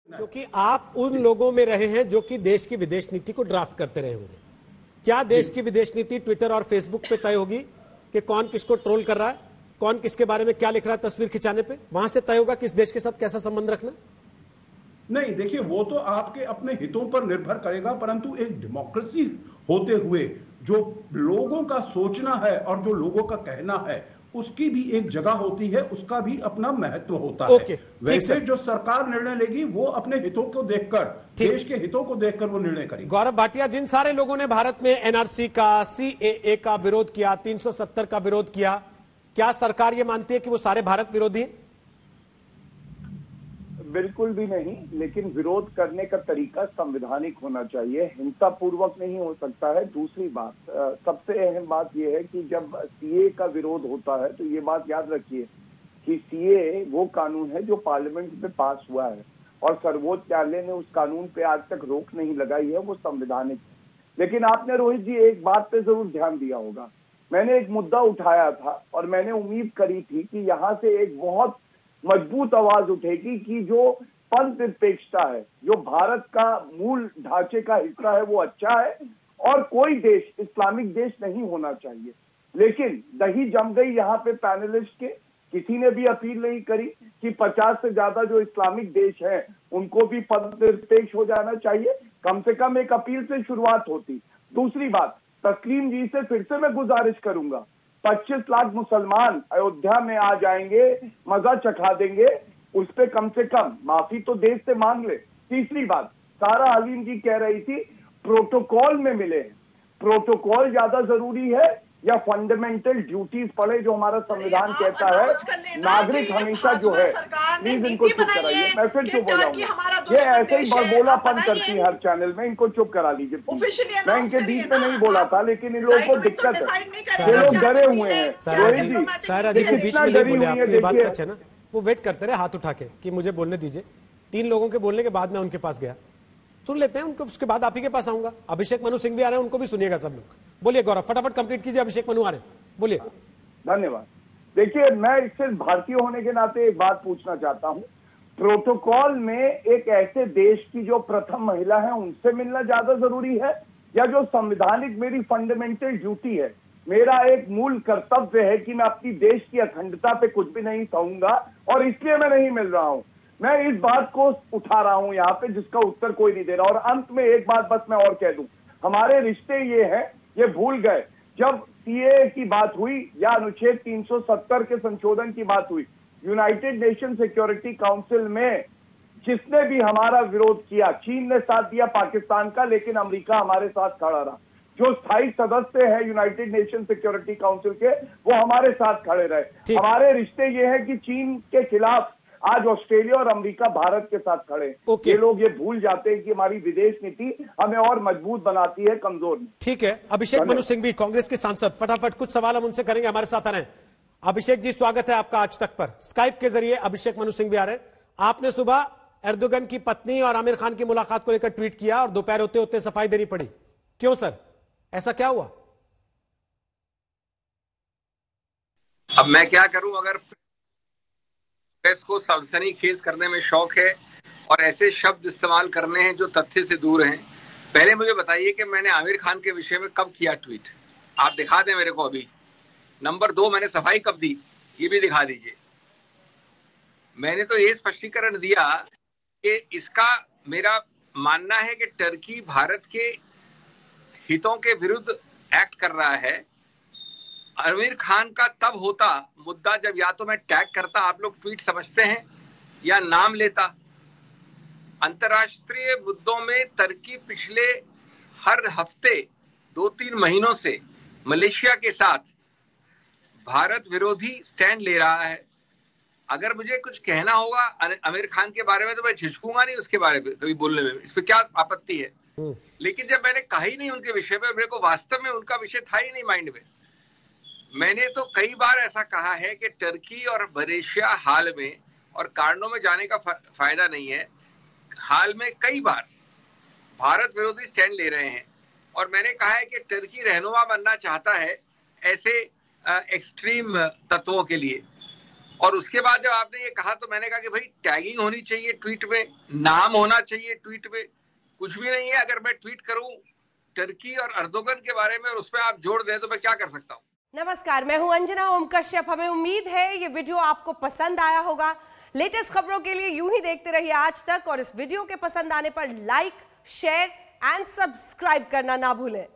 क्योंकि आप उन लोगों में रहे हैं जो कि देश की विदेश नीति को ड्राफ्ट करते रहे होंगे। क्या देश की विदेश नीति ट्विटर और फेसबुक पे तय होगी कि कौन किसको ट्रोल कर रहा है, कौन किसके बारे में क्या लिख रहा है तस्वीर खिंचाने पे? वहां से तय होगा किस देश के साथ कैसा संबंध रखना? नहीं, देखिए, वो तो आपके अपने हितों पर निर्भर करेगा, परंतु एक डेमोक्रेसी होते हुए जो लोगों का सोचना है और जो लोगों का कहना है उसकी भी एक जगह होती है, उसका भी अपना महत्व होता है। वैसे जो सरकार निर्णय लेगी वो अपने हितों को देखकर, देश के हितों को देखकर वो निर्णय करेगी। गौरव भाटिया, जिन सारे लोगों ने भारत में एनआरसी का, सीएए का विरोध किया, 370 का विरोध किया, क्या सरकार ये मानती है कि वो सारे भारत विरोधी हैं? बिल्कुल भी नहीं, लेकिन विरोध करने का तरीका संवैधानिक होना चाहिए, हिंसा पूर्वक नहीं हो सकता है। दूसरी बात, सबसे अहम बात यह है कि जब सीए का विरोध होता है तो ये बात याद रखिए कि सीए वो कानून है जो पार्लियामेंट में पास हुआ है और सर्वोच्च न्यायालय ने उस कानून पे आज तक रोक नहीं लगाई है, वो संवैधानिक है। लेकिन आपने रोहित जी एक बात पे जरूर ध्यान दिया होगा, मैंने एक मुद्दा उठाया था और मैंने उम्मीद करी थी कि यहाँ से एक बहुत मजबूत आवाज उठेगी कि जो पंथ निरपेक्षता है, जो भारत का मूल ढांचे का हिस्सा है, वो अच्छा है और कोई देश इस्लामिक देश नहीं होना चाहिए। लेकिन दही जम गई यहाँ पे पैनलिस्ट के, किसी ने भी अपील नहीं करी कि 50 से ज्यादा जो इस्लामिक देश हैं उनको भी पंथ निरपेक्ष हो जाना चाहिए। कम से कम एक अपील से शुरुआत होती। दूसरी बात, तस्लीम जी से फिर से मैं गुजारिश करूंगा, 25 लाख मुसलमान अयोध्या में आ जाएंगे, मजा चखा देंगे, उस पे कम से कम माफी तो देश से मांग ले। तीसरी बात, सारा हलीम जी कह रही थी प्रोटोकॉल में मिले, प्रोटोकॉल ज्यादा जरूरी है या फंडामेंटल ड्यूटीज पढ़े जो हमारा संविधान कहता है नागरिक हमेशा जो है। प्लीज इनको चुप कराइए, मैं फिर चुप हो जाऊंगा। ये ऐसे ही बड़बोलापन करती है हर चैनल में, इनको चुप करा लीजिए। मैं इनके बीच में नहीं बोला था, लेकिन इन लोगों को दिक्कत है, ये लोग डरे हुए हैं। रोहित जी, सारा जी के बीच में नहीं बोले, आपकी ये बात सच है ना? वो वेट करते रहे हाथ उठा के कि मुझे बोलने दीजिए। 3 लोगों के बोलने के बाद मैं उनके पास गया, सुन लेते हैं उनको, उसके बाद आप ही के पास आऊंगा। अभिषेक मनु सिंह भी आ रहे हैं, उनको भी सुनिएगा सब लोग। बोलिए गौरव, फटाफट कंप्लीट कीजिए। अभिषेक मनु आ रहे हैं, बोलिए। धन्यवाद। देखिए, मैं इससे भारतीय होने के नाते एक बात पूछना चाहता हूं, प्रोटोकॉल में एक ऐसे देश की जो प्रथम महिला है उनसे मिलना ज्यादा जरूरी है या जो संवैधानिक मेरी फंडामेंटल ड्यूटी है, मेरा एक मूल कर्तव्य है कि मैं अपनी देश की अखंडता पे कुछ भी नहीं कहूंगा और इसलिए मैं नहीं मिल रहा हूं। मैं इस बात को उठा रहा हूं यहाँ पे जिसका उत्तर कोई नहीं दे रहा। और अंत में एक बात बस मैं और कह दूं, हमारे रिश्ते ये हैं, ये भूल गए जब सीएए की बात हुई या अनुच्छेद 370 के संशोधन की बात हुई, यूनाइटेड नेशन सिक्योरिटी काउंसिल में जिसने भी हमारा विरोध किया, चीन ने साथ दिया पाकिस्तान का, लेकिन अमेरिका हमारे साथ खड़ा रहा। जो स्थायी सदस्य है यूनाइटेड नेशन सिक्योरिटी काउंसिल के, वो हमारे साथ खड़े रहे। हमारे रिश्ते ये है कि चीन के खिलाफ आज ऑस्ट्रेलिया और अमेरिका भारत के साथ खड़े। ये लोग ये भूल जाते हैं कि हमारी विदेश नीति हमें और मजबूत बनाती है, कमजोर नहीं। ठीक है, अभिषेक मनु सिंह भी कांग्रेस के सांसद, फटाफट कुछ सवाल हम उनसे करेंगे, हमारे साथ आ रहे हैं। अभिषेक जी, स्वागत है आपका आज तक पर। स्काइप के जरिए अभिषेक मनु सिंह भी आ रहे हैं। आपने सुबह एर्दोगन की पत्नी और आमिर खान की मुलाकात को लेकर ट्वीट किया और दोपहर होते होते सफाई देनी पड़ी, क्यों सर, ऐसा क्या हुआ? अब मैं क्या करूं, अगर प्रेस को सनसनीखेज करने में शौक है और ऐसे शब्द इस्तेमाल करने हैं जो तथ्य से दूर हैं। पहले मुझे बताइए कि मैंने आमिर खान के विषय में कब किया ट्वीट, आप दिखा दें मेरे को अभी। नंबर 2, मैंने सफाई कब दी, ये भी दिखा दीजिए। मैंने तो ये स्पष्टीकरण दिया कि इसका मेरा मानना है कि टर्की भारत के हितों के विरुद्ध एक्ट कर रहा है। आमिर खान का तब होता मुद्दा जब या तो मैं टैग करता, आप लोग ट्वीट समझते हैं, या नाम लेता। अंतर्राष्ट्रीय मुद्दों में टर्की पिछले हर हफ्ते 2-3 महीनों से मलेशिया के साथ भारत विरोधी स्टैंड ले रहा है। अगर मुझे कुछ कहना होगा आमिर खान के बारे में तो मैं झिझकूंगा नहीं उसके बारे में कभी बोलने में, इस पे क्या आपत्ति है। लेकिन जब मैंने कहा ही नहीं उनके विषय में, मेरे को वास्तव में उनका विषय था ही नहीं माइंड में। मैंने तो कई बार ऐसा कहा है कि टर्की और मलेशिया हाल में, और कारणों में जाने का फायदा नहीं है, हाल में कई बार भारत विरोधी स्टैंड ले रहे हैं। और मैंने कहा है कि टर्की रहनुमा बनना चाहता है ऐसे एक्सट्रीम तत्वों के लिए। और उसके बाद जब आपने ये कहा तो मैंने कहा कि भाई टैगिंग होनी चाहिए ट्वीट में, नाम होना चाहिए ट्वीट में। कुछ भी नहीं है। अगर मैं ट्वीट करूं टर्की और अर्दोगन के बारे में और उसमें आप जोड़ दें तो मैं क्या कर सकता हूं? नमस्कार, मैं हूं अंजना ओम कश्यप। हमें उम्मीद है ये वीडियो आपको पसंद आया होगा। लेटेस्ट खबरों के लिए यूं ही देखते रहिए आज तक, और इस वीडियो के पसंद आने पर लाइक, शेयर एंड सब्सक्राइब करना ना भूलें।